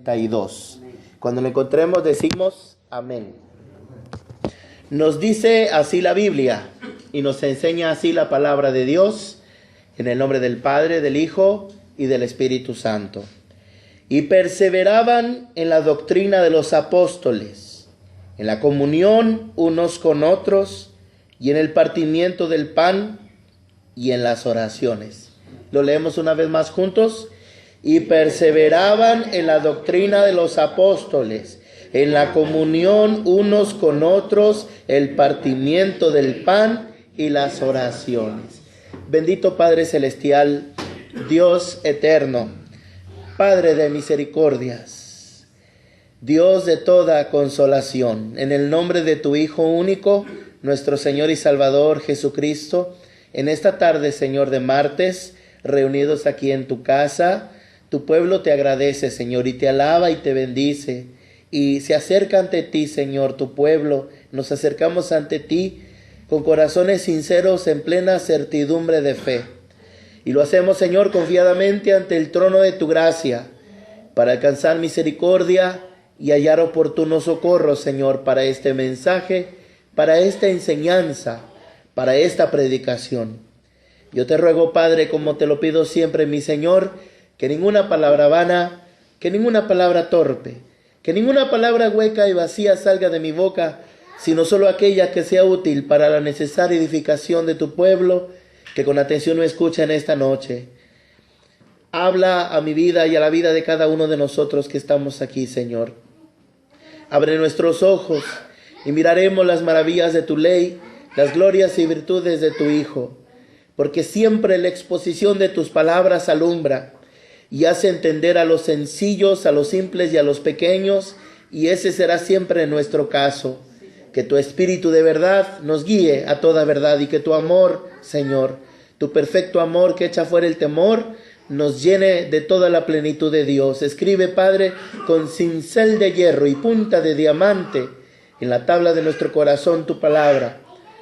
32. Cuando lo encontremos decimos amén. Nos dice así la Biblia y nos enseña así la palabra de Dios, en el nombre del Padre, del Hijo y del Espíritu Santo. Y perseveraban en la doctrina de los apóstoles, en la comunión unos con otros y en el partimiento del pan y en las oraciones. Lo leemos una vez más juntos. Y perseveraban en la doctrina de los apóstoles, en la comunión unos con otros, el partimiento del pan y las oraciones. Bendito Padre Celestial, Dios eterno, Padre de misericordias, Dios de toda consolación, en el nombre de tu Hijo único, nuestro Señor y Salvador Jesucristo, en esta tarde, Señor, de martes, reunidos aquí en tu casa, tu pueblo te agradece, Señor, y te alaba y te bendice. Y se acerca ante ti, Señor, tu pueblo. Nos acercamos ante ti con corazones sinceros en plena certidumbre de fe. Y lo hacemos, Señor, confiadamente ante el trono de tu gracia, para alcanzar misericordia y hallar oportuno socorro, Señor, para este mensaje, para esta enseñanza, para esta predicación. Yo te ruego, Padre, como te lo pido siempre, mi Señor, que ninguna palabra vana, que ninguna palabra torpe, que ninguna palabra hueca y vacía salga de mi boca, sino solo aquella que sea útil para la necesaria edificación de tu pueblo, que con atención me escucha en esta noche. Habla a mi vida y a la vida de cada uno de nosotros que estamos aquí, Señor. Abre nuestros ojos y miraremos las maravillas de tu ley, las glorias y virtudes de tu Hijo, porque siempre la exposición de tus palabras alumbra y hace entender a los sencillos, a los simples y a los pequeños, y ese será siempre nuestro caso. Que tu Espíritu de verdad nos guíe a toda verdad y que tu amor, Señor, tu perfecto amor que echa fuera el temor, nos llene de toda la plenitud de Dios. Escribe, Padre, con cincel de hierro y punta de diamante en la tabla de nuestro corazón tu palabra,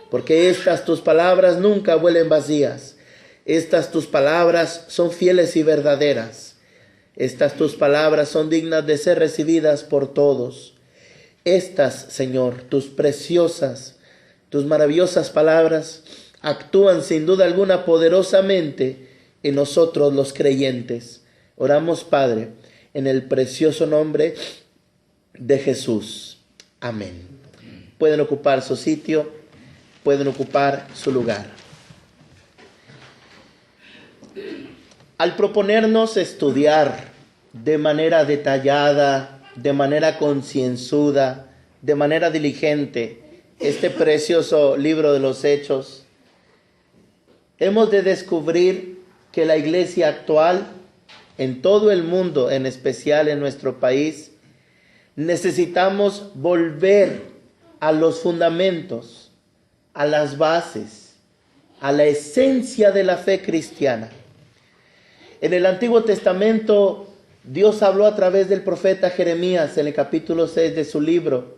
porque estas tus palabras nunca vuelen vacías. Estas tus palabras son fieles y verdaderas. Estas tus palabras son dignas de ser recibidas por todos. Estas, Señor, tus preciosas, tus maravillosas palabras actúan sin duda alguna poderosamente en nosotros los creyentes. Oramos, Padre, en el precioso nombre de Jesús. Amén. Pueden ocupar su sitio, pueden ocupar su lugar. Al proponernos estudiar de manera detallada, de manera concienzuda, de manera diligente, este precioso libro de los Hechos, hemos de descubrir que la iglesia actual, en todo el mundo, en especial en nuestro país, necesitamos volver a los fundamentos, a las bases, a la esencia de la fe cristiana. En el Antiguo Testamento, Dios habló a través del profeta Jeremías en el capítulo 6 de su libro.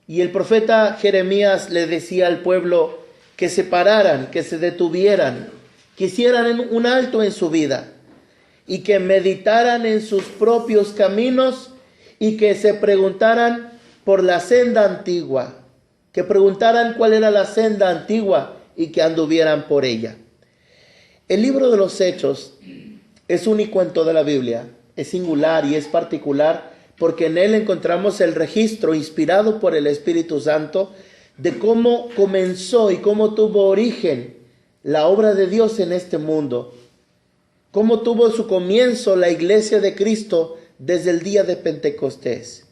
Y el profeta Jeremías le decía al pueblo que se pararan, que se detuvieran, que hicieran un alto en su vida y que meditaran en sus propios caminos y que se preguntaran por la senda antigua, que preguntaran cuál era la senda antigua y que anduvieran por ella. El libro de los Hechos es único en toda la Biblia, es singular y es particular porque en él encontramos el registro inspirado por el Espíritu Santo de cómo comenzó y cómo tuvo origen la obra de Dios en este mundo, cómo tuvo su comienzo la iglesia de Cristo desde el día de Pentecostés.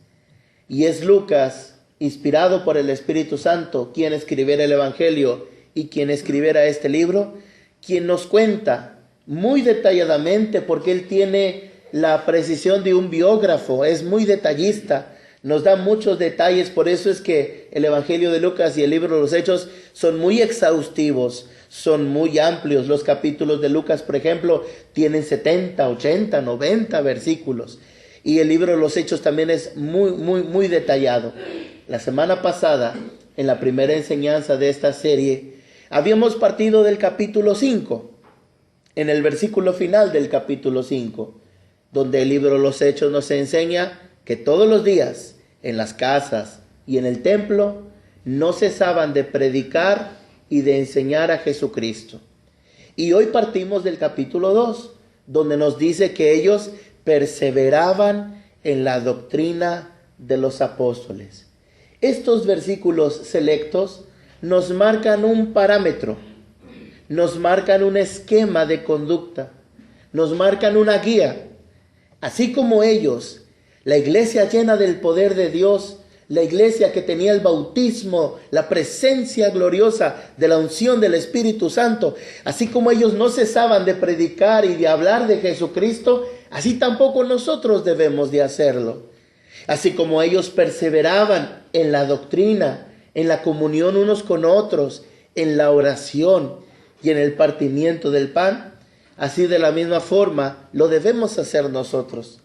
Y es Lucas, inspirado por el Espíritu Santo, quien escribiera el Evangelio y quien escribiera este libro, quien nos cuenta muy detalladamente, porque él tiene la precisión de un biógrafo, es muy detallista, nos da muchos detalles. Por eso es que el Evangelio de Lucas y el libro de los Hechos son muy exhaustivos, son muy amplios. Los capítulos de Lucas, por ejemplo, tienen 70, 80, 90 versículos. Y el libro de los Hechos también es muy detallado. La semana pasada, en la primera enseñanza de esta serie, habíamos partido del capítulo 5, en el versículo final del capítulo 5. donde el libro de los Hechos nos enseña que todos los días, en las casas y en el templo, no cesaban de predicar y de enseñar a Jesucristo. Y hoy partimos del capítulo 2, donde nos dice que ellos perseveraban en la doctrina de los apóstoles. Estos versículos selectos nos marcan un parámetro, nos marcan un esquema de conducta, nos marcan una guía. Así como ellos, la iglesia llena del poder de Dios, la iglesia que tenía el bautismo, la presencia gloriosa de la unción del Espíritu Santo, así como ellos no cesaban de predicar y de hablar de Jesucristo, así tampoco nosotros debemos de hacerlo. Así como ellos perseveraban en la doctrina, en la comunión unos con otros, en la oración y en el partimiento del pan, así de la misma forma lo debemos hacer nosotros.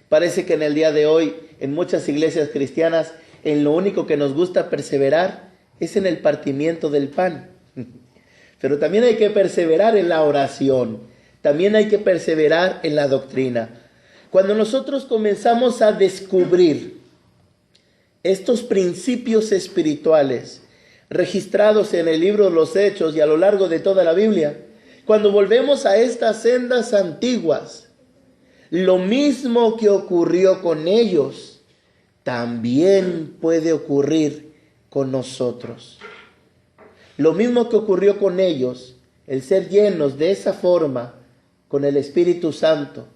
Parece que en el día de hoy, en muchas iglesias cristianas, en lo único que nos gusta perseverar es en el partimiento del pan. Pero también hay que perseverar en la oración, también hay que perseverar en la doctrina. Cuando nosotros comenzamos a descubrir estos principios espirituales registrados en el libro de los Hechos y a lo largo de toda la Biblia, cuando volvemos a estas sendas antiguas, lo mismo que ocurrió con ellos, también puede ocurrir con nosotros. Lo mismo que ocurrió con ellos, el ser llenos de esa forma con el Espíritu Santo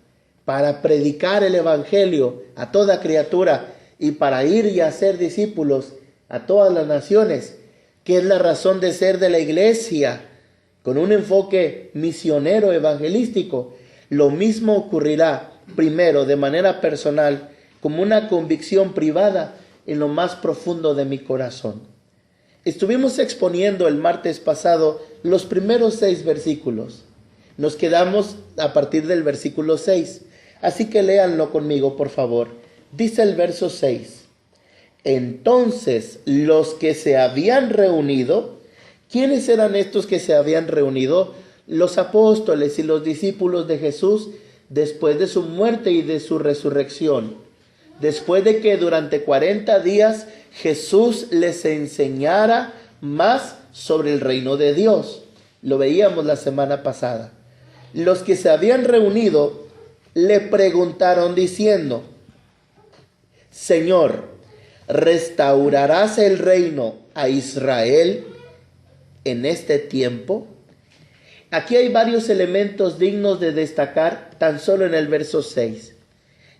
para predicar el Evangelio a toda criatura y para ir y hacer discípulos a todas las naciones, que es la razón de ser de la iglesia, con un enfoque misionero evangelístico. Lo mismo ocurrirá primero de manera personal, como una convicción privada en lo más profundo de mi corazón. Estuvimos exponiendo el martes pasado los primeros 6 versículos. Nos quedamos a partir del versículo 6. Así que léanlo conmigo, por favor. Dice el verso 6. Entonces los que se habían reunido, ¿quiénes eran estos que se habían reunido? Los apóstoles y los discípulos de Jesús después de su muerte y de su resurrección. Después de que durante 40 días Jesús les enseñara más sobre el reino de Dios. Lo veíamos la semana pasada. Los que se habían reunido le preguntaron diciendo: Señor, ¿restaurarás el reino a Israel en este tiempo? Aquí hay varios elementos dignos de destacar tan solo en el verso 6.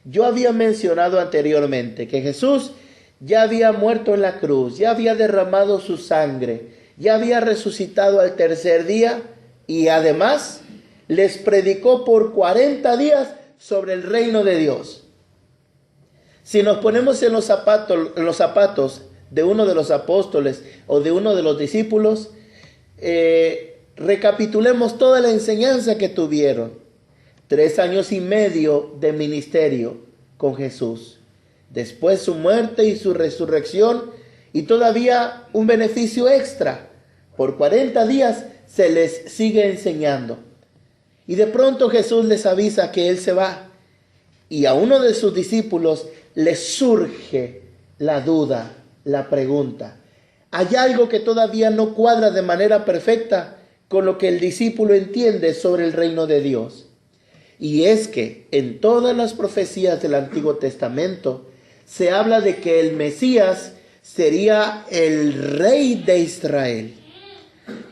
Yo había mencionado anteriormente que Jesús ya había muerto en la cruz, ya había derramado su sangre, ya había resucitado al tercer día y además les predicó por 40 días sobre el reino de Dios. Si nos ponemos en los zapatos de uno de los apóstoles o de uno de los discípulos, recapitulemos toda la enseñanza que tuvieron. 3 años y medio de ministerio con Jesús. Después su muerte y su resurrección y todavía un beneficio extra. Por 40 días se les sigue enseñando. Y de pronto Jesús les avisa que Él se va. Y a uno de sus discípulos le surge la duda, la pregunta. Hay algo que todavía no cuadra de manera perfecta con lo que el discípulo entiende sobre el reino de Dios. Y es que en todas las profecías del Antiguo Testamento se habla de que el Mesías sería el rey de Israel.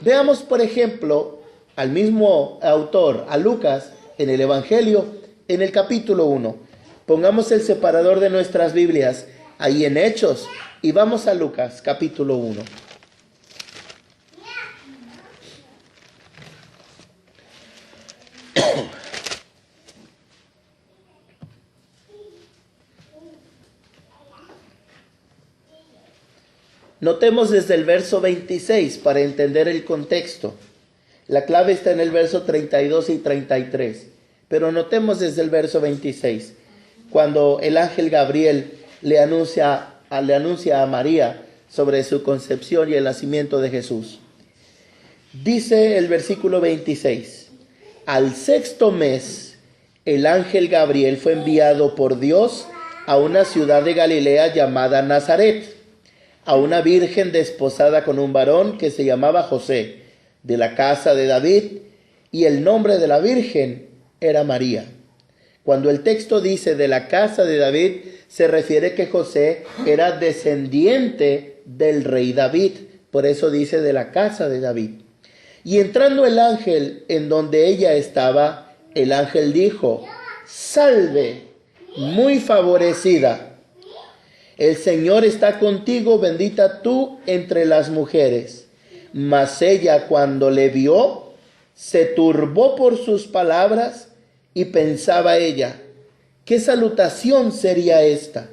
Veamos, por ejemplo, al mismo autor, a Lucas, en el Evangelio, en el capítulo 1. Pongamos el separador de nuestras Biblias ahí en Hechos y vamos a Lucas, capítulo 1. Notemos desde el verso 26 para entender el contexto. La clave está en el verso 32 y 33. Pero notemos desde el verso 26, cuando el ángel Gabriel le anuncia a María sobre su concepción y el nacimiento de Jesús. Dice el versículo 26, al 6º mes, el ángel Gabriel fue enviado por Dios a una ciudad de Galilea llamada Nazaret, a una virgen desposada con un varón que se llamaba José, de la casa de David, y el nombre de la virgen era María. Cuando el texto dice de la casa de David, se refiere que José era descendiente del rey David. Por eso dice de la casa de David. Y entrando el ángel en donde ella estaba, el ángel dijo: salve, muy favorecida. El Señor está contigo, bendita tú entre las mujeres. Mas ella, cuando le vio, se turbó por sus palabras y pensaba ella: ¿qué salutación sería esta?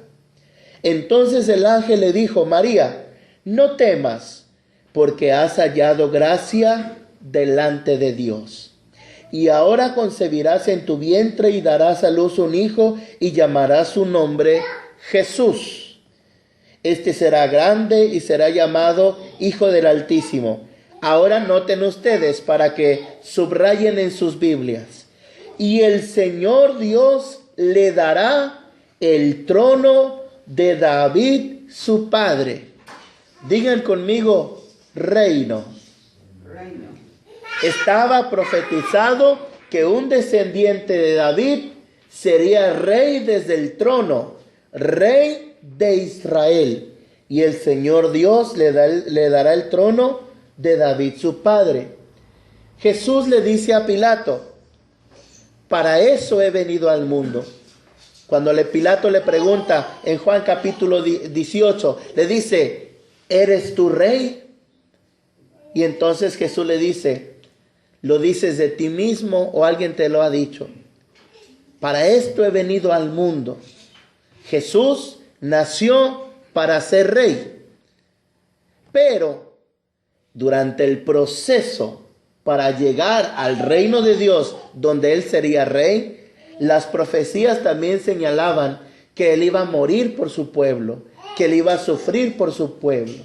Entonces el ángel le dijo: María, no temas, porque has hallado gracia delante de Dios. Y ahora concebirás en tu vientre y darás a luz un hijo y llamarás su nombre Jesús. Este será grande y será llamado Hijo del Altísimo. Ahora noten ustedes para que subrayen en sus Biblias. Y el Señor Dios le dará el trono de David su padre. Digan conmigo, reino. Estaba profetizado que un descendiente de David sería rey desde el trono, rey de Israel. Y el Señor Dios le dará el trono de David su padre. Jesús le dice a Pilato: para eso he venido al mundo. Cuando Pilato le pregunta en Juan capítulo 18, le dice: ¿eres tú rey? Y entonces Jesús le dice: ¿lo dices de ti mismo o alguien te lo ha dicho? Para esto he venido al mundo. Jesús nació para ser rey. Pero durante el proceso para llegar al reino de Dios, donde él sería rey, las profecías también señalaban que él iba a morir por su pueblo, que él iba a sufrir por su pueblo.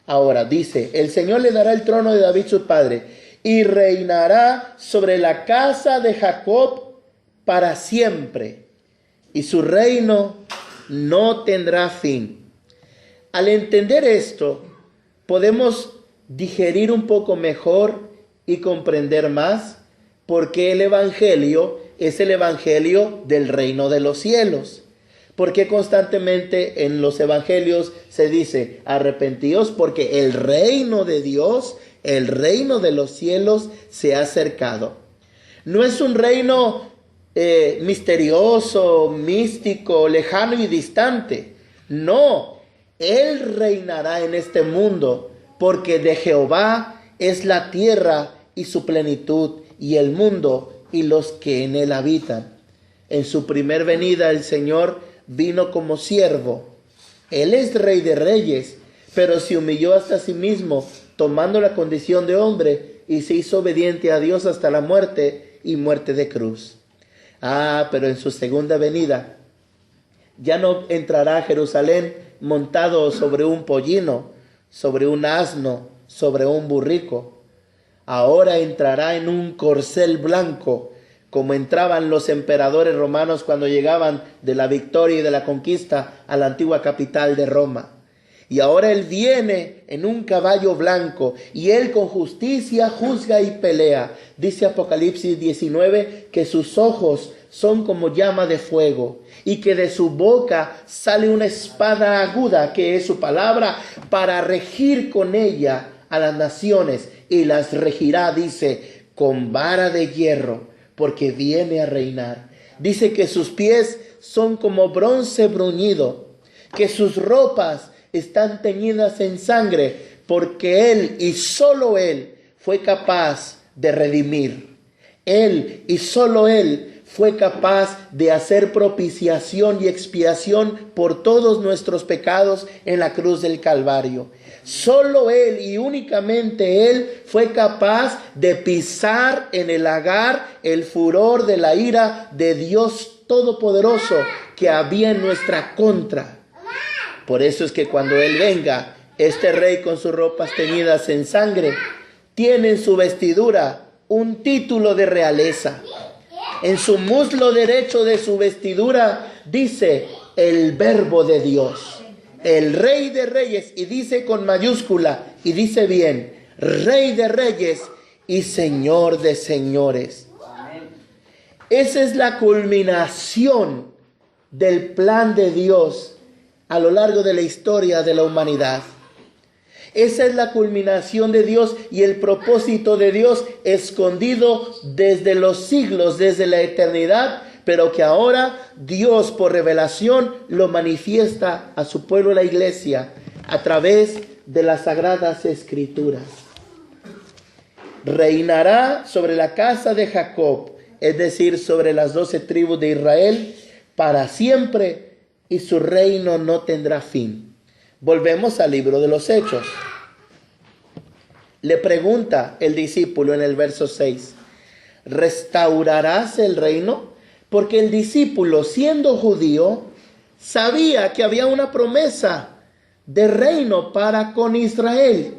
Ahora dice: el Señor le dará el trono de David su padre y reinará sobre la casa de Jacob para siempre, y su reino no tendrá fin. Al entender esto, podemos digerir un poco mejor y comprender más por qué el Evangelio es el Evangelio del reino de los cielos. Porque constantemente en los Evangelios se dice: arrepentíos porque el reino de Dios, el reino de los cielos se ha acercado. No es un reino misterioso, místico, lejano y distante. No, Él reinará en este mundo, porque de Jehová es la tierra y su plenitud, y el mundo y los que en él habitan. En su primer venida el Señor vino como siervo. Él es Rey de Reyes, pero se humilló hasta sí mismo, tomando la condición de hombre, y se hizo obediente a Dios hasta la muerte y muerte de cruz. Pero en su segunda venida ya no entrará a Jerusalén montado sobre un pollino, sobre un asno, sobre un burrico. Ahora entrará en un corcel blanco, como entraban los emperadores romanos cuando llegaban de la victoria y de la conquista a la antigua capital de Roma. Y ahora Él viene en un caballo blanco, y Él con justicia juzga y pelea. Dice Apocalipsis 19 que sus ojos son como llama de fuego, y que de su boca sale una espada aguda, que es su palabra, para regir con ella a las naciones, y las regirá, dice, con vara de hierro, porque viene a reinar. Dice que sus pies son como bronce bruñido, que sus ropas están teñidas en sangre, porque Él y solo Él fue capaz de redimir. Él y solo Él fue capaz de hacer propiciación y expiación por todos nuestros pecados en la cruz del Calvario. Solo Él y únicamente Él fue capaz de pisar en el lagar el furor de la ira de Dios Todopoderoso que había en nuestra contra. Por eso es que cuando Él venga, este rey con sus ropas teñidas en sangre, tiene en su vestidura un título de realeza. En su muslo derecho de su vestidura dice el Verbo de Dios, el Rey de Reyes, y dice con mayúscula, y dice bien, Rey de Reyes y Señor de Señores. Esa es la culminación del plan de Dios a lo largo de la historia de la humanidad. Esa es la culminación de Dios y el propósito de Dios escondido desde los siglos, desde la eternidad, pero que ahora Dios por revelación lo manifiesta a su pueblo, la iglesia, a través de las sagradas escrituras. Reinará sobre la casa de Jacob, es decir, sobre las 12 tribus de Israel, para siempre, y su reino no tendrá fin. Volvemos al libro de los Hechos. Le pregunta el discípulo en el verso 6, ¿restaurarás el reino? Porque el discípulo, siendo judío, sabía que había una promesa de reino para con Israel.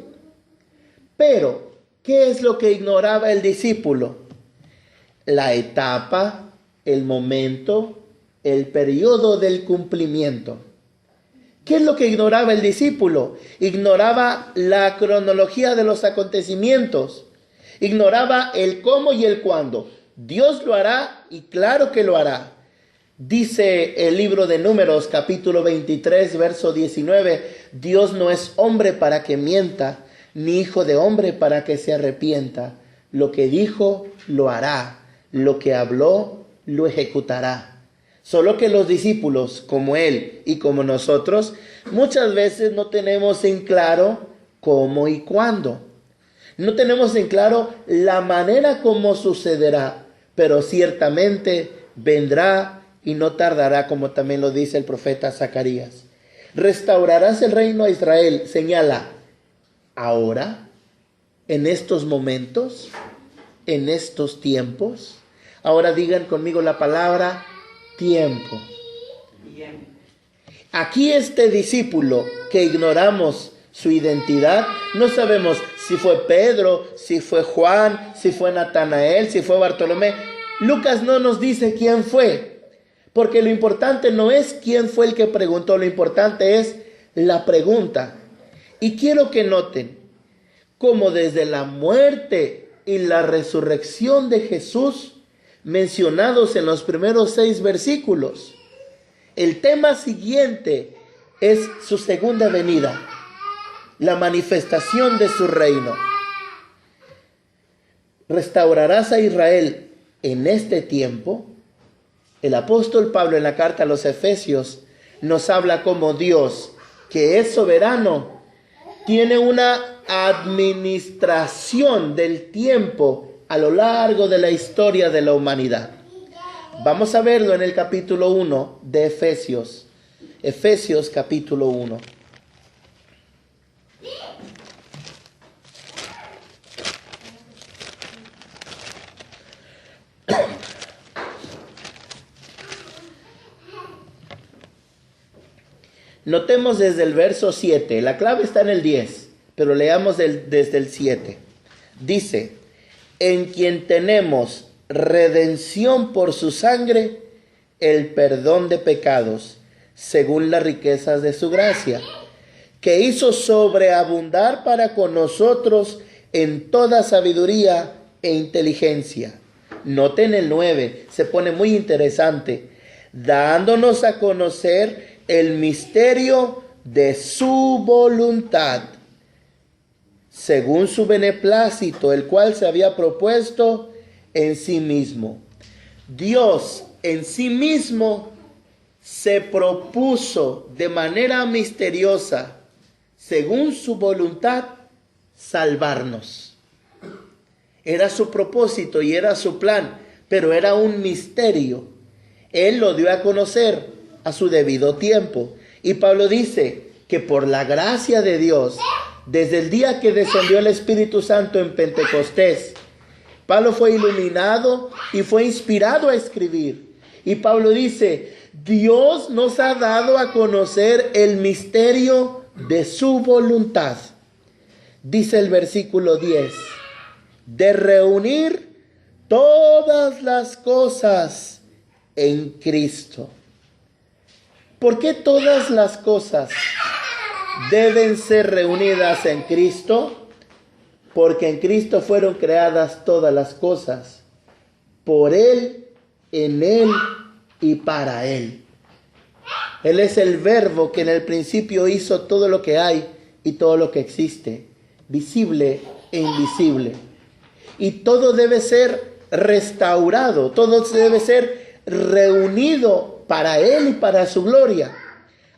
Pero, ¿qué es lo que ignoraba el discípulo? La etapa, el momento, el periodo del cumplimiento. ¿Qué es lo que ignoraba el discípulo? Ignoraba la cronología de los acontecimientos. Ignoraba el cómo y el cuándo. Dios lo hará y claro que lo hará. Dice el libro de Números, capítulo 23, verso 19, Dios no es hombre para que mienta, ni hijo de hombre para que se arrepienta. Lo que dijo, lo hará. Lo que habló, lo ejecutará. Solo que los discípulos, como él y como nosotros, muchas veces no tenemos en claro cómo y cuándo. No tenemos en claro la manera como sucederá, pero ciertamente vendrá y no tardará, como también lo dice el profeta Zacarías. Restaurarás el reino a Israel, señala, ahora, en estos momentos, en estos tiempos. Ahora digan conmigo la palabra tiempo. Aquí este discípulo que ignoramos su identidad, no sabemos si fue Pedro, si fue Juan, si fue Natanael, si fue Bartolomé. Lucas no nos dice quién fue, porque lo importante no es quién fue el que preguntó, lo importante es la pregunta. Y quiero que noten cómo desde la muerte y la resurrección de Jesús, mencionados en los primeros 6 versículos, el tema siguiente es su segunda venida, la manifestación de su reino. ¿Restaurarás a Israel en este tiempo? El apóstol Pablo en la carta a los Efesios nos habla como Dios, que es soberano, tiene una administración del tiempo a lo largo de la historia de la humanidad. Vamos a verlo en el capítulo 1 de Efesios. Efesios capítulo 1. Notemos desde el verso 7, la clave está en el 10, pero leamos desde el 7. Dice, en quien tenemos redención por su sangre, el perdón de pecados, según las riquezas de su gracia, que hizo sobreabundar para con nosotros en toda sabiduría e inteligencia. Noten el 9, se pone muy interesante, dándonos a conocer el misterio de su voluntad, según su beneplácito, el cual se había propuesto en sí mismo. Dios en sí mismo se propuso de manera misteriosa, según su voluntad, salvarnos. Era su propósito y era su plan, pero era un misterio. Él lo dio a conocer a su debido tiempo. Y Pablo dice que por la gracia de Dios, desde el día que descendió el Espíritu Santo en Pentecostés, Pablo fue iluminado y fue inspirado a escribir. Y Pablo dice, Dios nos ha dado a conocer el misterio de su voluntad. Dice el versículo 10, de reunir todas las cosas en Cristo. ¿Por qué todas las cosas deben ser reunidas en Cristo? Porque en Cristo fueron creadas todas las cosas, por Él, en Él y para Él. Él es el Verbo que en el principio hizo todo lo que hay y todo lo que existe, visible e invisible. Y todo debe ser restaurado, todo debe ser reunido para Él y para su gloria.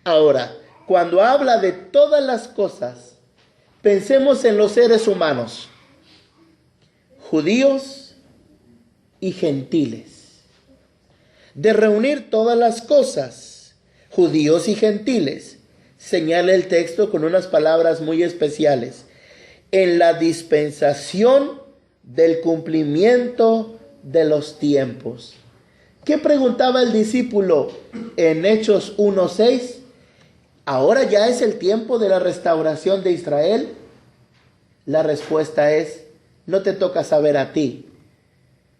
Ahora, cuando habla de todas las cosas, pensemos en los seres humanos, judíos y gentiles. De reunir todas las cosas, judíos y gentiles, señala el texto con unas palabras muy especiales. En la dispensación del cumplimiento de los tiempos. ¿Qué preguntaba el discípulo en Hechos 1:6? ¿Ahora ya es el tiempo de la restauración de Israel? La respuesta es, no te toca saber a ti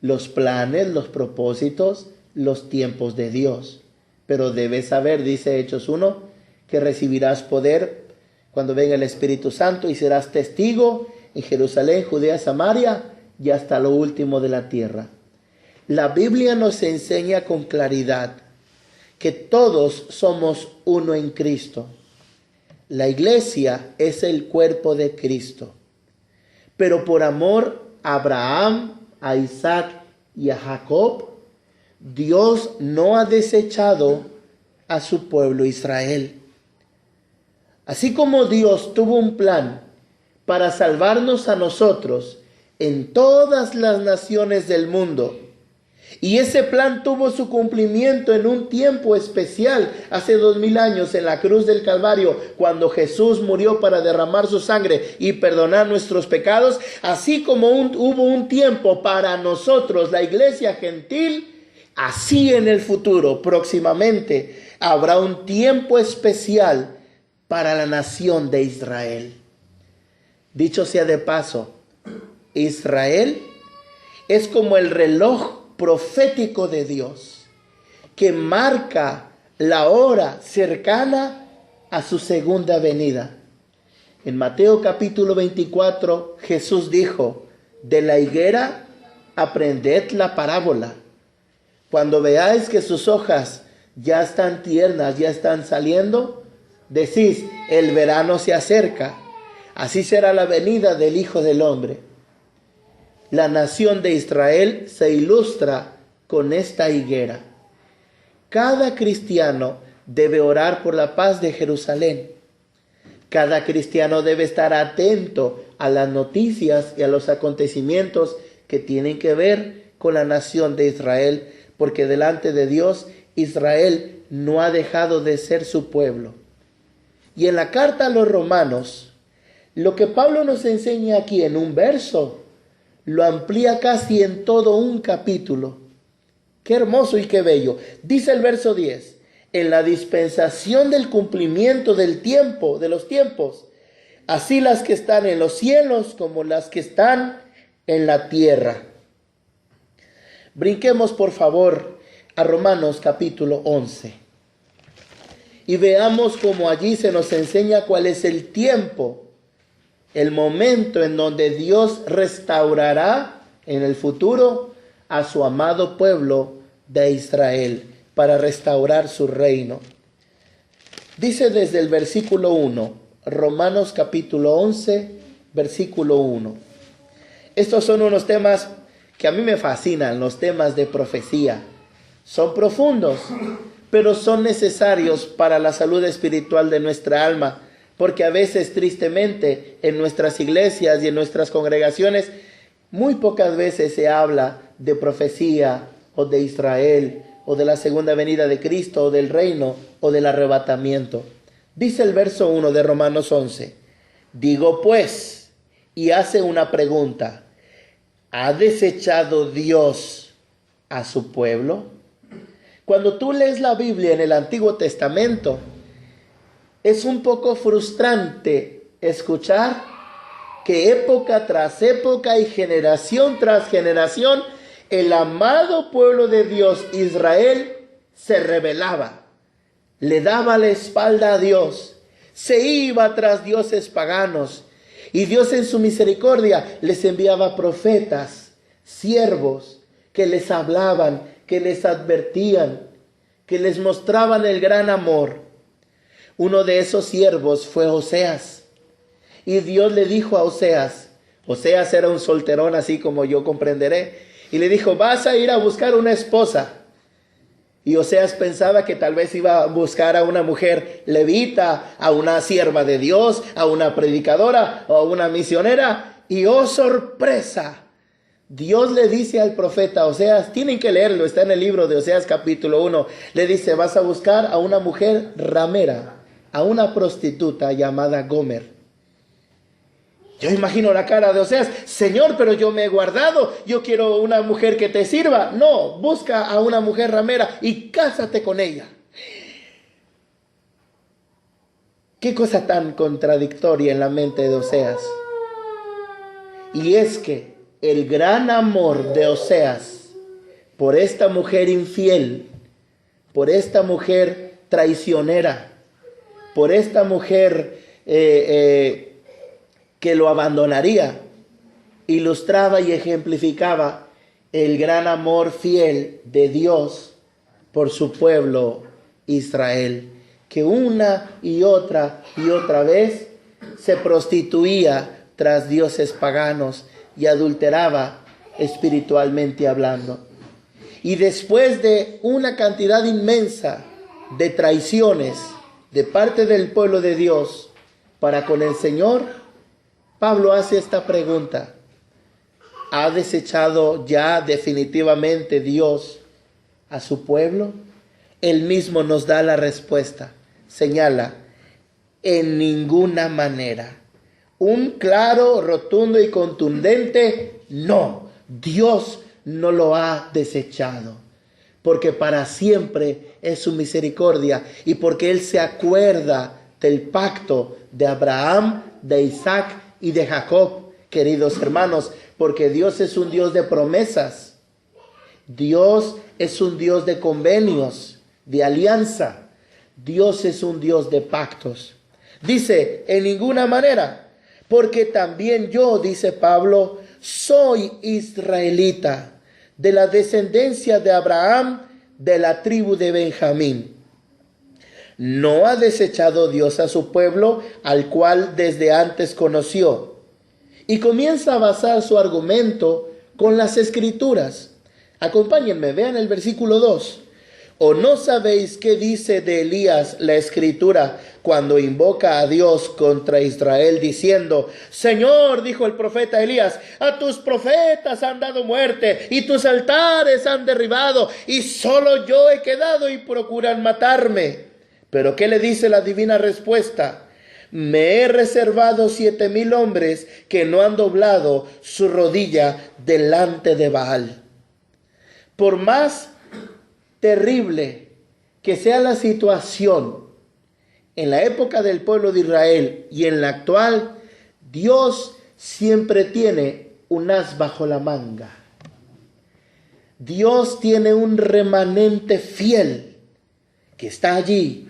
los planes, los propósitos, los tiempos de Dios. Pero debes saber, dice Hechos 1, que recibirás poder cuando venga el Espíritu Santo y serás testigo en Jerusalén, Judea, Samaria y hasta lo último de la tierra. La Biblia nos enseña con claridad que todos somos uno en Cristo. La iglesia es el cuerpo de Cristo. Pero por amor a Abraham, a Isaac y a Jacob, Dios no ha desechado a su pueblo Israel. Así como Dios tuvo un plan para salvarnos a nosotros en todas las naciones del mundo, y ese plan tuvo su cumplimiento en un tiempo especial, hace 2000 años en la cruz del Calvario, cuando Jesús murió para derramar su sangre y perdonar nuestros pecados, así como hubo un tiempo para nosotros, la iglesia gentil, así en el futuro, próximamente, habrá un tiempo especial para la nación de Israel. Dicho sea de paso, Israel es como el reloj profético de Dios que marca la hora cercana a su segunda venida. En Mateo capítulo 24, Jesús dijo, de la higuera aprended la parábola. Cuando veáis que sus hojas ya están tiernas, ya están saliendo, decís, el verano se acerca. Así será la venida del Hijo del Hombre. La nación de Israel se ilustra con esta higuera. Cada cristiano debe orar por la paz de Jerusalén. Cada cristiano debe estar atento a las noticias y a los acontecimientos que tienen que ver con la nación de Israel, porque delante de Dios, Israel no ha dejado de ser su pueblo. Y en la carta a los romanos, lo que Pablo nos enseña aquí en un verso, lo amplía casi en todo un capítulo. Qué hermoso y qué bello. Dice el verso 10, en la dispensación del cumplimiento del tiempo, de los tiempos, así las que están en los cielos como las que están en la tierra. Brinquemos por favor a Romanos capítulo 11 y veamos cómo allí se nos enseña cuál es el tiempo, el momento en donde Dios restaurará en el futuro a su amado pueblo de Israel para restaurar su reino. Dice desde el versículo 1, Romanos capítulo 11, versículo 1. Estos son unos temas que a mí me fascinan, los temas de profecía. Son profundos, pero son necesarios para la salud espiritual de nuestra alma, porque a veces tristemente en nuestras iglesias y en nuestras congregaciones muy pocas veces se habla de profecía o de Israel o de la segunda venida de Cristo o del reino o del arrebatamiento. Dice el verso 1 de Romanos 11, digo pues, y hace una pregunta, ¿ha desechado Dios a su pueblo? Cuando tú lees la Biblia en el Antiguo Testamento, es un poco frustrante escuchar que época tras época y generación tras generación el amado pueblo de Dios, Israel, se rebelaba, le daba la espalda a Dios, se iba tras dioses paganos, y Dios en su misericordia les enviaba profetas, siervos, que les hablaban, que les advertían, que les mostraban el gran amor. Uno de esos siervos fue Oseas, y Dios le dijo a Oseas era un solterón así como yo comprenderé, y le dijo, vas a ir a buscar una esposa. Y Oseas pensaba que tal vez iba a buscar a una mujer levita, a una sierva de Dios, a una predicadora o a una misionera. Y oh sorpresa, Dios le dice al profeta Oseas, tienen que leerlo, está en el libro de Oseas capítulo 1, le dice, vas a buscar a una mujer ramera, a una prostituta llamada Gomer. Yo imagino la cara de Oseas, Señor, pero yo me he guardado, yo quiero una mujer que te sirva. No, busca a una mujer ramera y cásate con ella. Qué cosa tan contradictoria en la mente de Oseas. Y es que el gran amor de Oseas por esta mujer infiel, por esta mujer traicionera, por esta mujer que lo abandonaría, ilustraba y ejemplificaba el gran amor fiel de Dios por su pueblo Israel, que una y otra vez se prostituía tras dioses paganos y adulteraba espiritualmente hablando. Y después de una cantidad inmensa de traiciones de parte del pueblo de Dios para con el Señor, Pablo hace esta pregunta: ¿ha desechado ya definitivamente Dios a su pueblo? Él mismo nos da la respuesta. Señala, en ninguna manera. Un claro, rotundo y contundente no. Dios no lo ha desechado, porque para siempre es su misericordia y porque Él se acuerda del pacto de Abraham, de Isaac y de Jacob, queridos hermanos, porque Dios es un Dios de promesas. Dios es un Dios de convenios, de alianza. Dios es un Dios de pactos. Dice, en ninguna manera, porque también yo, dice Pablo, soy israelita, de la descendencia de Abraham, de la tribu de Benjamín. No ha desechado Dios a su pueblo, al cual desde antes conoció. Y comienza a basar su argumento con las Escrituras. Acompáñenme, vean el versículo 2. ¿O no sabéis qué dice de Elías la Escritura cuando invoca a Dios contra Israel diciendo: Señor, dijo el profeta Elías, a tus profetas han dado muerte y tus altares han derribado y solo yo he quedado y procuran matarme? Pero ¿qué le dice la divina respuesta? Me he reservado 7,000 hombres que no han doblado su rodilla delante de Baal. Por más terrible que sea la situación en la época del pueblo de Israel y en la actual, Dios siempre tiene un as bajo la manga. Dios tiene un remanente fiel que está allí,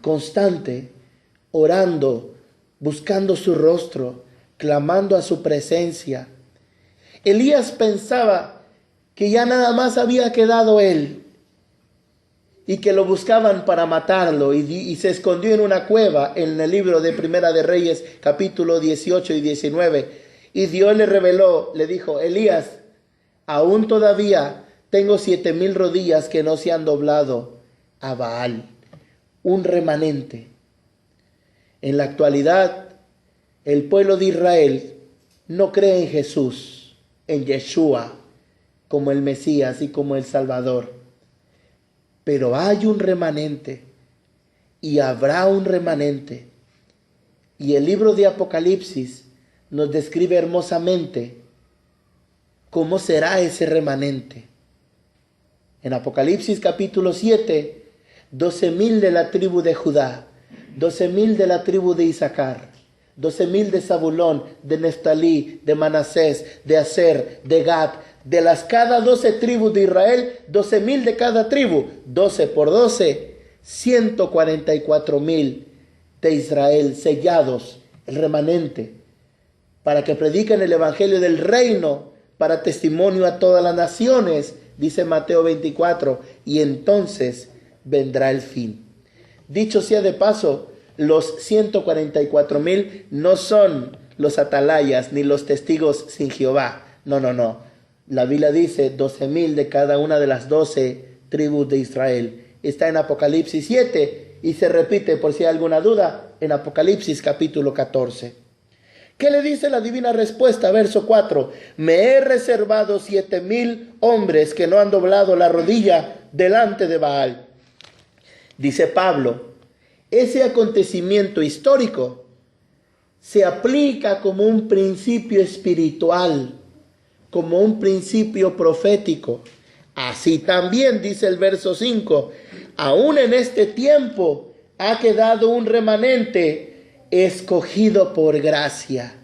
constante, orando, buscando su rostro, clamando a su presencia. Elías pensaba que ya nada más había quedado él y que lo buscaban para matarlo, y se escondió en una cueva en el libro de Primera de Reyes, capítulo 18 y 19. Y Dios le reveló, le dijo: Elías, aún todavía tengo 7,000 rodillas que no se han doblado a Baal. Un remanente. En la actualidad, el pueblo de Israel no cree en Jesús, en Yeshua, como el Mesías y como el Salvador. Pero hay un remanente y habrá un remanente. Y el libro de Apocalipsis nos describe hermosamente cómo será ese remanente. En Apocalipsis capítulo 7, 12,000 de la tribu de Judá, 12,000 de la tribu de Isaacar, 12,000 de Zabulón, de Neftalí, de Manasés, de Aser, de Gad, De las cada 12 tribus de Israel, 12,000 de cada tribu. 12 por 12, 144,000 de Israel sellados, el remanente, para que prediquen el evangelio del reino, para testimonio a todas las naciones, dice Mateo 24, y entonces vendrá el fin. Dicho sea de paso, los 144,000 no son los atalayas ni los testigos sin Jehová. No. La Biblia dice 12,000 de cada una de las 12 tribus de Israel. Está en Apocalipsis 7 y se repite, por si hay alguna duda, en Apocalipsis capítulo 14. ¿Qué le dice la divina respuesta? Verso 4. Me he reservado 7,000 hombres que no han doblado la rodilla delante de Baal. Dice Pablo, ese acontecimiento histórico se aplica como un principio espiritual, como un principio profético. Así también, dice el verso 5, aún en este tiempo ha quedado un remanente escogido por gracia.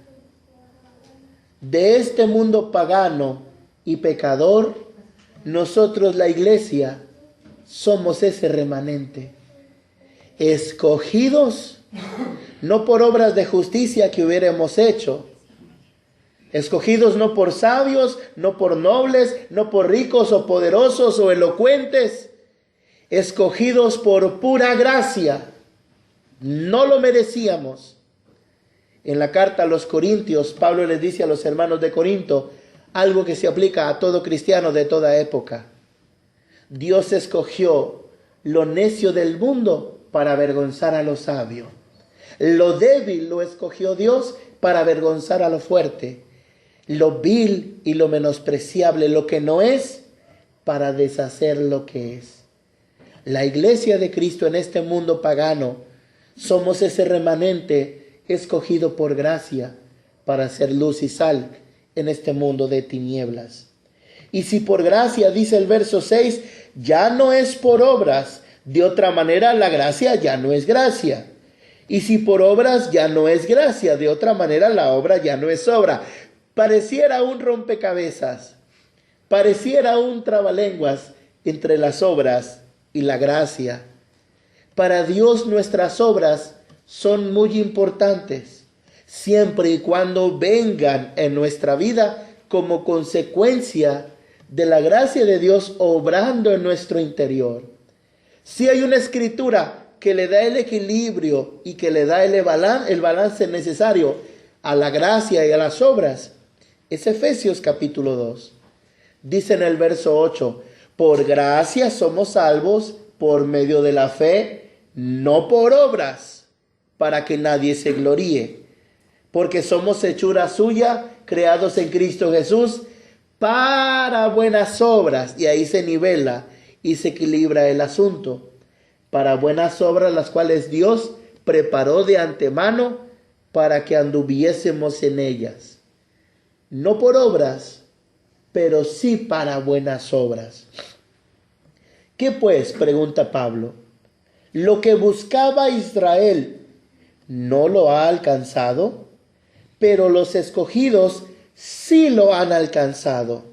De este mundo pagano y pecador, nosotros la iglesia somos ese remanente. Escogidos no por obras de justicia que hubiéramos hecho. Escogidos no por sabios, no por nobles, no por ricos o poderosos o elocuentes. Escogidos por pura gracia. No lo merecíamos. En la carta a los Corintios, Pablo les dice a los hermanos de Corinto algo que se aplica a todo cristiano de toda época. Dios escogió lo necio del mundo para avergonzar a lo sabio. Lo débil lo escogió Dios para avergonzar a lo fuerte. Lo vil y lo menospreciable, lo que no es, para deshacer lo que es. La iglesia de Cristo en este mundo pagano, somos ese remanente escogido por gracia para hacer luz y sal en este mundo de tinieblas. Y si por gracia, dice el verso 6, ya no es por obras, de otra manera la gracia ya no es gracia. Y si por obras ya no es gracia, de otra manera la obra ya no es obra. Pareciera un rompecabezas, pareciera un trabalenguas entre las obras y la gracia. Para Dios nuestras obras son muy importantes, siempre y cuando vengan en nuestra vida como consecuencia de la gracia de Dios obrando en nuestro interior. Si hay una escritura que le da el equilibrio y que le da el balance necesario a la gracia y a las obras, es Efesios capítulo 2. Dice en el verso 8, por gracia somos salvos por medio de la fe, no por obras, para que nadie se gloríe, porque somos hechura suya, creados en Cristo Jesús, para buenas obras. Y ahí se nivela y se equilibra el asunto. Para buenas obras, las cuales Dios preparó de antemano para que anduviésemos en ellas. No por obras, pero sí para buenas obras. ¿Qué pues? Pregunta Pablo. ¿Lo que buscaba Israel no lo ha alcanzado? Pero los escogidos sí lo han alcanzado,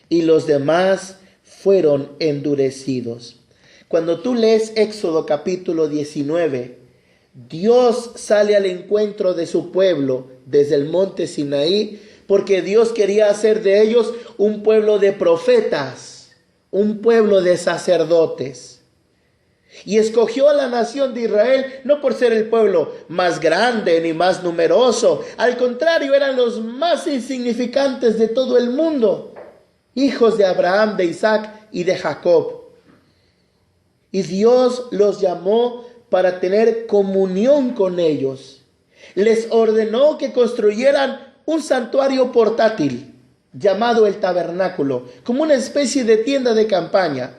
y los demás fueron endurecidos. Cuando tú lees Éxodo capítulo 19, Dios sale al encuentro de su pueblo desde el monte Sinaí, porque Dios quería hacer de ellos un pueblo de profetas, un pueblo de sacerdotes. Y escogió a la nación de Israel no por ser el pueblo más grande ni más numeroso. Al contrario, eran los más insignificantes de todo el mundo. Hijos de Abraham, de Isaac y de Jacob. Y Dios los llamó para tener comunión con ellos. Les ordenó que construyeran un santuario portátil llamado el tabernáculo, como una especie de tienda de campaña.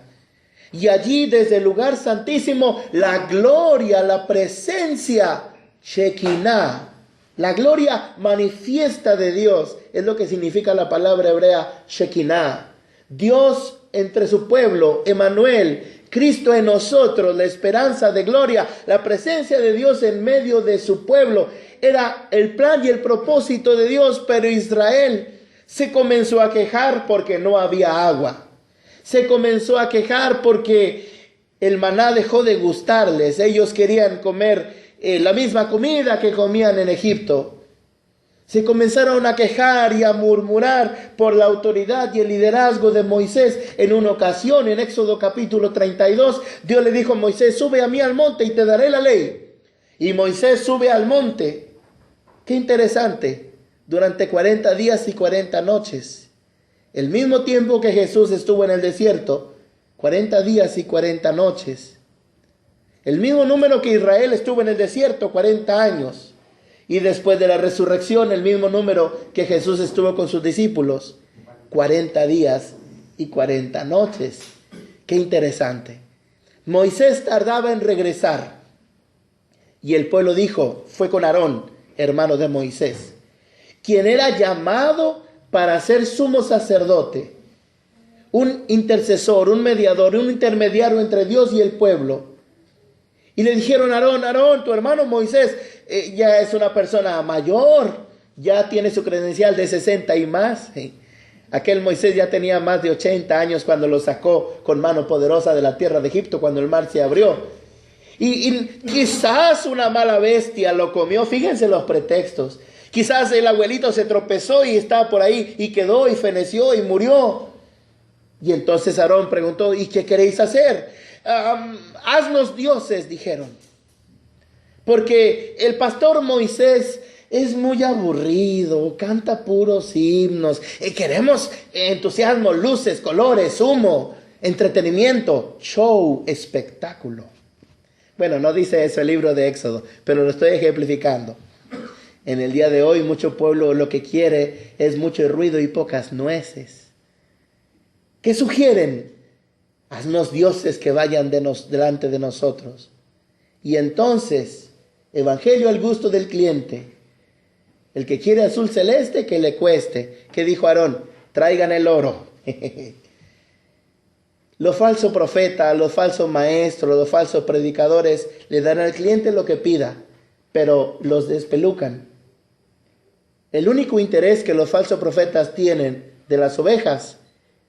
Y allí desde el lugar santísimo, la gloria, la presencia, Shekinah, la gloria manifiesta de Dios, es lo que significa la palabra hebrea Shekinah. Dios entre su pueblo, Emmanuel, Cristo en nosotros, la esperanza de gloria, la presencia de Dios en medio de su pueblo. Era el plan y el propósito de Dios, pero Israel Se comenzó a quejar porque no había agua. Se comenzó a quejar porque el maná dejó de gustarles. Ellos querían comer la misma comida que comían en Egipto. Se comenzaron a quejar y a murmurar por la autoridad y el liderazgo de Moisés. En una ocasión, en Éxodo capítulo 32, Dios le dijo a Moisés: sube a mí al monte y te daré la ley. Y Moisés sube al monte. Qué interesante. Durante 40 días y 40 noches. El mismo tiempo que Jesús estuvo en el desierto, 40 días y 40 noches. El mismo número que Israel estuvo en el desierto, 40 años. Y después de la resurrección, el mismo número que Jesús estuvo con sus discípulos, 40 días y 40 noches. Qué interesante. Moisés tardaba en regresar. Y el pueblo dijo, fue con Aarón, hermano de Moisés, quien era llamado para ser sumo sacerdote, un intercesor, un mediador, un intermediario entre Dios y el pueblo. Y le dijeron a Aarón: Aarón, tu hermano Moisés ya es una persona mayor, ya tiene su credencial de 60 y más. Aquel Moisés ya tenía más de 80 años cuando lo sacó con mano poderosa de la tierra de Egipto, cuando el mar se abrió. Y quizás una mala bestia lo comió. Fíjense los pretextos. Quizás el abuelito se tropezó y estaba por ahí y quedó y feneció y murió. Y entonces Aarón preguntó: ¿y qué queréis hacer? Haznos dioses, dijeron. Porque el pastor Moisés es muy aburrido, canta puros himnos. Queremos entusiasmo, luces, colores, humo, entretenimiento, show, espectáculo. Bueno, no dice eso el libro de Éxodo, pero lo estoy ejemplificando. En el día de hoy, mucho pueblo lo que quiere es mucho ruido y pocas nueces. ¿Qué sugieren? Haznos dioses que vayan delante de nosotros. Y entonces, evangelio al gusto del cliente. El que quiere azul celeste, que le cueste. ¿Qué dijo Aarón? Traigan el oro. Los falsos profetas, los falsos maestros, los falsos predicadores le dan al cliente lo que pida, pero los despelucan. El único interés que los falsos profetas tienen de las ovejas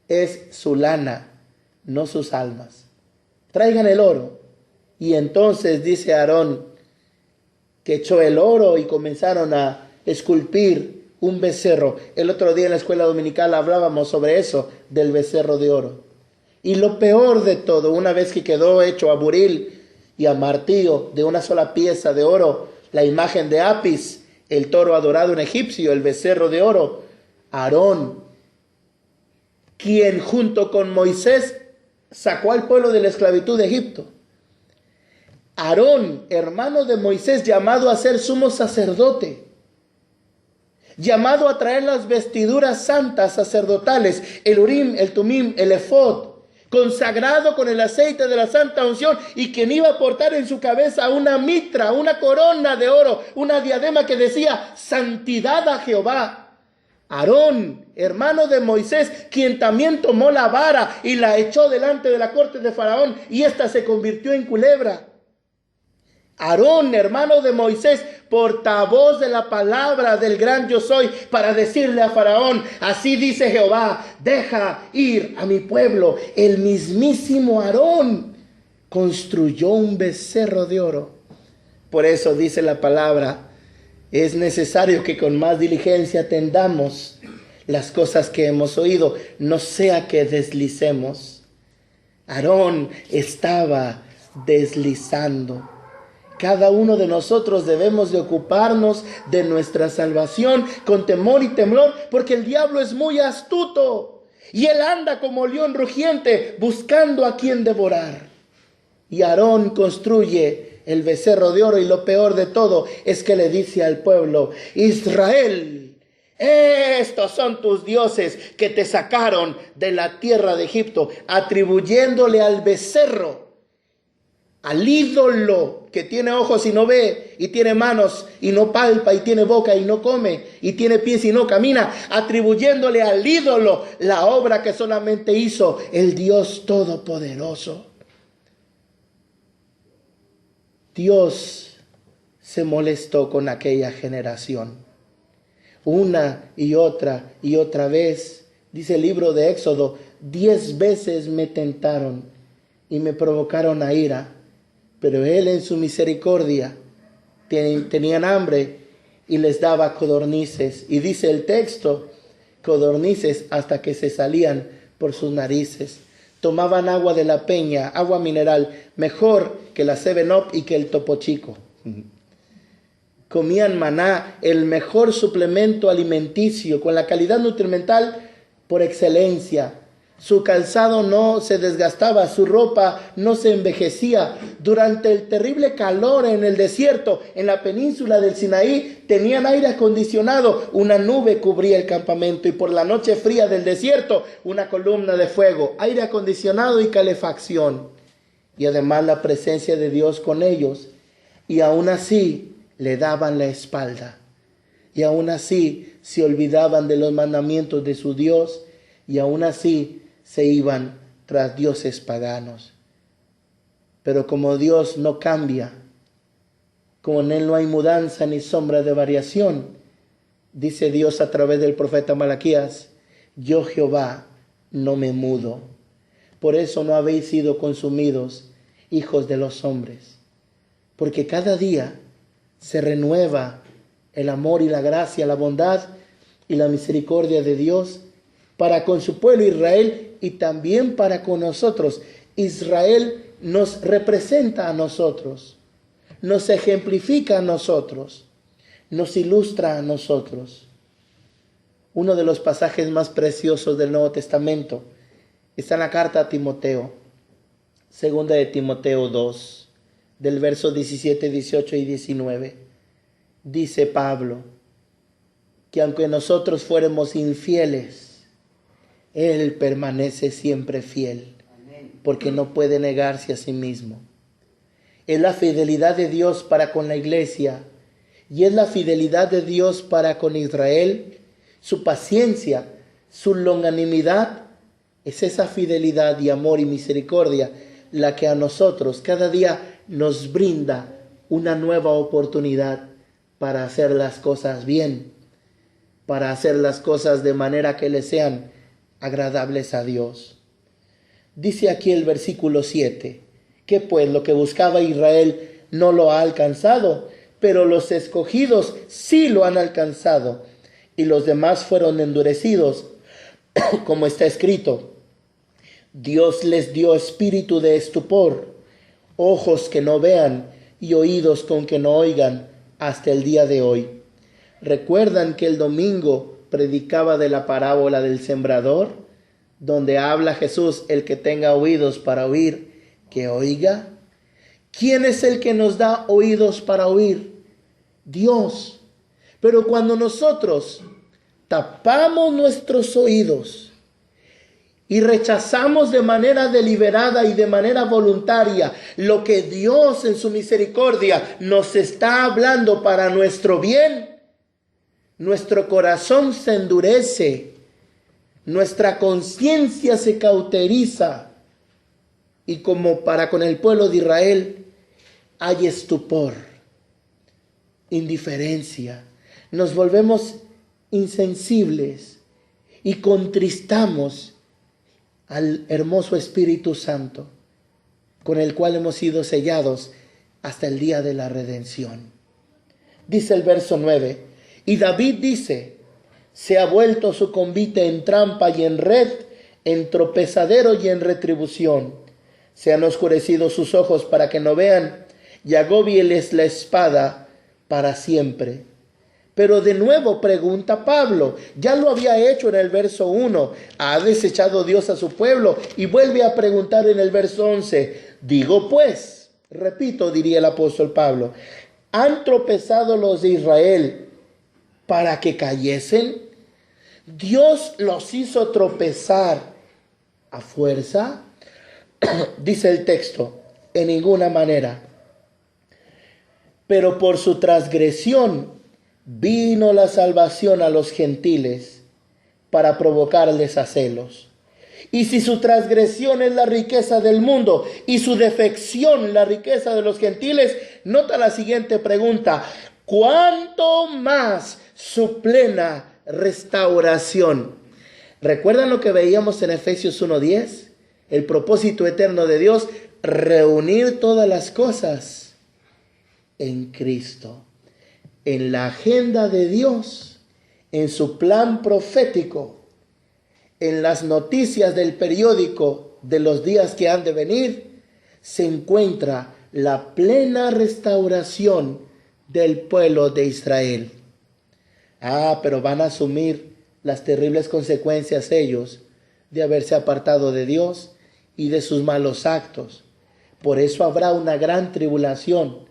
es su lana, no sus almas. Traigan el oro. Y entonces dice Aarón que echó el oro y comenzaron a esculpir un becerro. El otro día en la escuela dominical hablábamos sobre eso, del becerro de oro. Y lo peor de todo, una vez que quedó hecho a buril y a martillo de una sola pieza de oro, la imagen de Apis, el toro adorado en egipcio, el becerro de oro, Aarón, quien junto con Moisés sacó al pueblo de la esclavitud de Egipto. Aarón, hermano de Moisés, llamado a ser sumo sacerdote, llamado a traer las vestiduras santas sacerdotales, el Urim, el Tumim, el Efod, consagrado con el aceite de la santa unción, y quien iba a portar en su cabeza una mitra, una corona de oro, una diadema que decía santidad a Jehová. Aarón, hermano de Moisés, quien también tomó la vara y la echó delante de la corte de Faraón, y ésta se convirtió en culebra. Aarón, hermano de Moisés, portavoz de la palabra del gran yo soy, para decirle a Faraón: así dice Jehová, deja ir a mi pueblo. El mismísimo Aarón construyó un becerro de oro. Por eso dice la palabra: es necesario que con más diligencia atendamos las cosas que hemos oído, no sea que deslicemos. Aarón estaba deslizando. Cada uno de nosotros debemos de ocuparnos de nuestra salvación con temor y temblor, porque el diablo es muy astuto y él anda como león rugiente buscando a quien devorar. Y Aarón construye el becerro de oro, y lo peor de todo es que le dice al pueblo: Israel, estos son tus dioses que te sacaron de la tierra de Egipto, atribuyéndole al becerro, al ídolo que tiene ojos y no ve, y tiene manos y no palpa, y tiene boca y no come, y tiene pies y no camina, atribuyéndole al ídolo la obra que solamente hizo el Dios Todopoderoso. Dios se molestó con aquella generación. una y otra vez. Dice el libro de Éxodo, 10 veces me tentaron y me provocaron a ira, pero Él en su misericordia tenían hambre y les daba codornices. Y dice el texto, codornices hasta que se salían por sus narices. Tomaban agua de la peña, agua mineral, mejor que la 7-Up y que el Topo Chico. Comían maná, el mejor suplemento alimenticio, con la calidad nutrimental por excelencia. Su calzado no se desgastaba, su ropa no se envejecía. Durante el terrible calor en el desierto, en la península del Sinaí, tenían aire acondicionado. Una nube cubría el campamento y por la noche fría del desierto, una columna de fuego, aire acondicionado y calefacción. Y además la presencia de Dios con ellos. Y aún así le daban la espalda. Y aún así se olvidaban de los mandamientos de su Dios. Y aún así se iban tras dioses paganos. Pero como Dios no cambia, como en Él no hay mudanza ni sombra de variación, dice Dios a través del profeta Malaquías, yo Jehová no me mudo. Por eso no habéis sido consumidos, hijos de los hombres. Porque cada día se renueva el amor y la gracia, la bondad y la misericordia de Dios para con su pueblo Israel y también para con nosotros. Israel nos representa a nosotros, nos ejemplifica a nosotros, nos ilustra a nosotros. Uno de los pasajes más preciosos del Nuevo Testamento está en la carta a Timoteo, segunda de Timoteo 2, del verso 17, 18 y 19. Dice Pablo que aunque nosotros fuéramos infieles, Él permanece siempre fiel, porque no puede negarse a sí mismo. Es la fidelidad de Dios para con la iglesia y es la fidelidad de Dios para con Israel, su paciencia, su longanimidad. Es esa fidelidad y amor y misericordia la que a nosotros cada día nos brinda una nueva oportunidad para hacer las cosas bien, para hacer las cosas de manera que le sean agradables a Dios. Dice aquí el versículo 7, que pues lo que buscaba Israel no lo ha alcanzado, pero los escogidos sí lo han alcanzado, y los demás fueron endurecidos, como está escrito, Dios les dio espíritu de estupor, ojos que no vean y oídos con que no oigan hasta el día de hoy. ¿Recuerdan que el domingo predicaba de la parábola del sembrador, donde habla Jesús, el que tenga oídos para oír, que oiga? ¿Quién es el que nos da oídos para oír? Dios. Pero cuando nosotros tapamos nuestros oídos y rechazamos de manera deliberada y de manera voluntaria lo que Dios en su misericordia nos está hablando para nuestro bien, nuestro corazón se endurece, nuestra conciencia se cauteriza y como para con el pueblo de Israel hay estupor, indiferencia, nos volvemos insensibles y contristamos al hermoso Espíritu Santo con el cual hemos sido sellados hasta el día de la redención. Dice el verso 9, y David dice, se ha vuelto su convite en trampa y en red, en tropezadero y en retribución. Se han oscurecido sus ojos para que no vean, y agóbieles la espada para siempre. Pero de nuevo pregunta Pablo, ya lo había hecho en el verso 1, ¿ha desechado Dios a su pueblo? Y vuelve a preguntar en el verso 11, digo pues, repito, diría el apóstol Pablo, ¿han tropezado los de Israel para que cayesen? ¿Dios los hizo tropezar a fuerza? Dice el texto, en ninguna manera. Pero por su transgresión vino la salvación a los gentiles para provocarles a celos. Y si su transgresión es la riqueza del mundo y su defección la riqueza de los gentiles, nota la siguiente pregunta, cuánto más su plena restauración. ¿Recuerdan lo que veíamos en Efesios 1:10? El propósito eterno de Dios, reunir todas las cosas en Cristo. En la agenda de Dios, en su plan profético, en las noticias del periódico de los días que han de venir, se encuentra la plena restauración del pueblo de Israel. Pero van a asumir las terribles consecuencias ellos de haberse apartado de Dios y de sus malos actos. Por eso habrá una gran tribulación.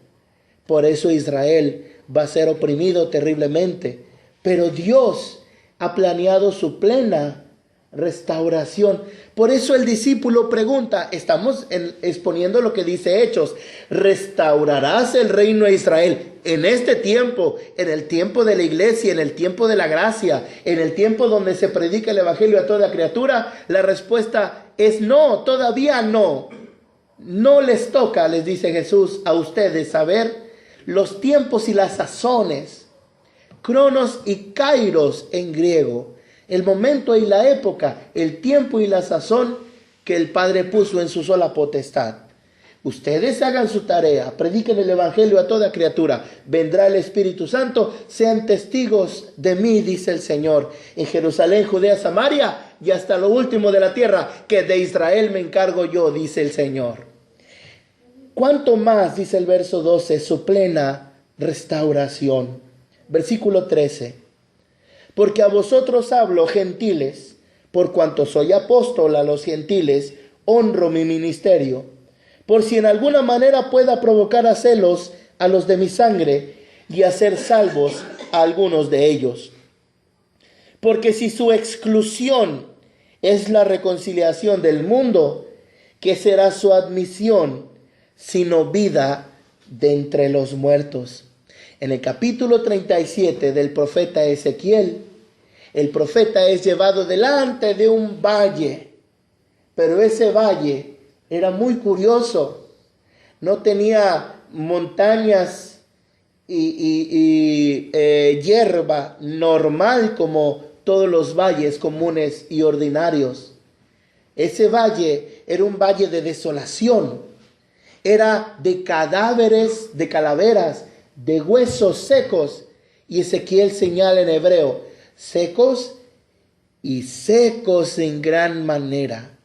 Por eso Israel va a ser oprimido terriblemente. Pero Dios ha planeado su plena restauración. Por eso el discípulo pregunta, estamos exponiendo lo que dice Hechos, ¿restaurarás el reino de Israel en este tiempo, en el tiempo de la iglesia, en el tiempo de la gracia, en el tiempo donde se predica el evangelio a toda criatura? La respuesta es no, todavía no. No les toca, les dice Jesús, a ustedes saber los tiempos y las sazones, cronos y kairos en griego, el momento y la época, el tiempo y la sazón que el Padre puso en su sola potestad. Ustedes hagan su tarea, prediquen el evangelio a toda criatura, vendrá el Espíritu Santo, sean testigos de mí, dice el Señor, en Jerusalén, Judea, Samaria y hasta lo último de la tierra, que de Israel me encargo yo, dice el Señor. ¿Cuánto más, dice el verso 12, su plena restauración? Versículo 13. Porque a vosotros hablo, gentiles, por cuanto soy apóstol a los gentiles, honro mi ministerio, por si en alguna manera pueda provocar a celos a los de mi sangre y hacer salvos a algunos de ellos. Porque si su exclusión es la reconciliación del mundo, ¿qué será su admisión sino vida de entre los muertos? En el capítulo 37 del profeta Ezequiel, el profeta es llevado delante de un valle, pero ese valle era muy curioso. No tenía montañas y hierba normal como todos los valles comunes y ordinarios. Ese valle era un valle de desolación, era de cadáveres, de calaveras, de huesos secos, y Ezequiel señala en hebreo, secos y secos en gran manera.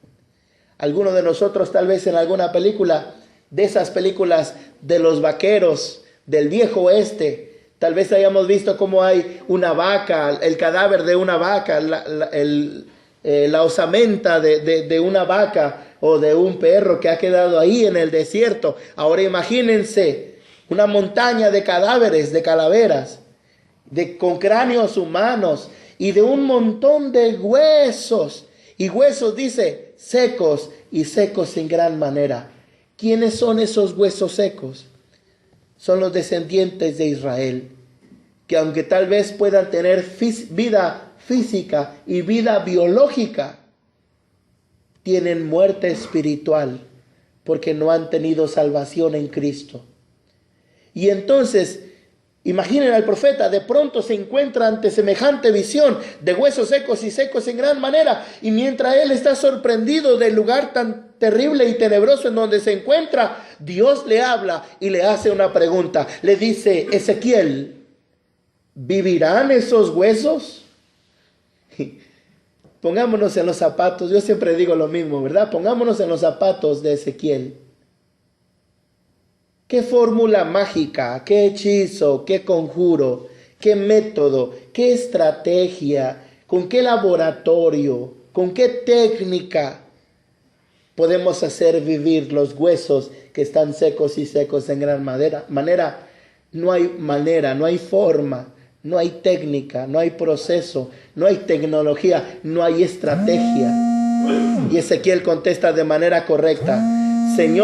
Algunos de nosotros tal vez en alguna película, de esas películas de los vaqueros del viejo oeste, tal vez hayamos visto cómo hay una vaca, el cadáver de una vaca, la osamenta de una vaca o de un perro que ha quedado ahí en el desierto. Ahora imagínense una montaña de cadáveres, de calaveras, con cráneos humanos y de un montón de huesos. Y huesos, dice, secos y secos en gran manera. ¿Quiénes son esos huesos secos? Son los descendientes de Israel, que aunque tal vez puedan tener vida física y vida biológica, tienen muerte espiritual porque no han tenido salvación en Cristo. Y entonces, imaginen al profeta, de pronto se encuentra ante semejante visión de huesos secos y secos en gran manera, y mientras él está sorprendido del lugar tan terrible y tenebroso en donde se encuentra, Dios le habla y le hace una pregunta. Le dice, Ezequiel, ¿vivirán esos huesos? Pongámonos en los zapatos, yo siempre digo lo mismo, ¿verdad? Pongámonos en los zapatos de Ezequiel. ¿Qué fórmula mágica, qué hechizo, qué conjuro, qué método, qué estrategia, con qué laboratorio, con qué técnica podemos hacer vivir los huesos que están secos y secos en gran manera? No hay manera, no hay forma, no hay técnica, no hay proceso, no hay tecnología, no hay estrategia. Y Ezequiel contesta de manera correcta, Señor,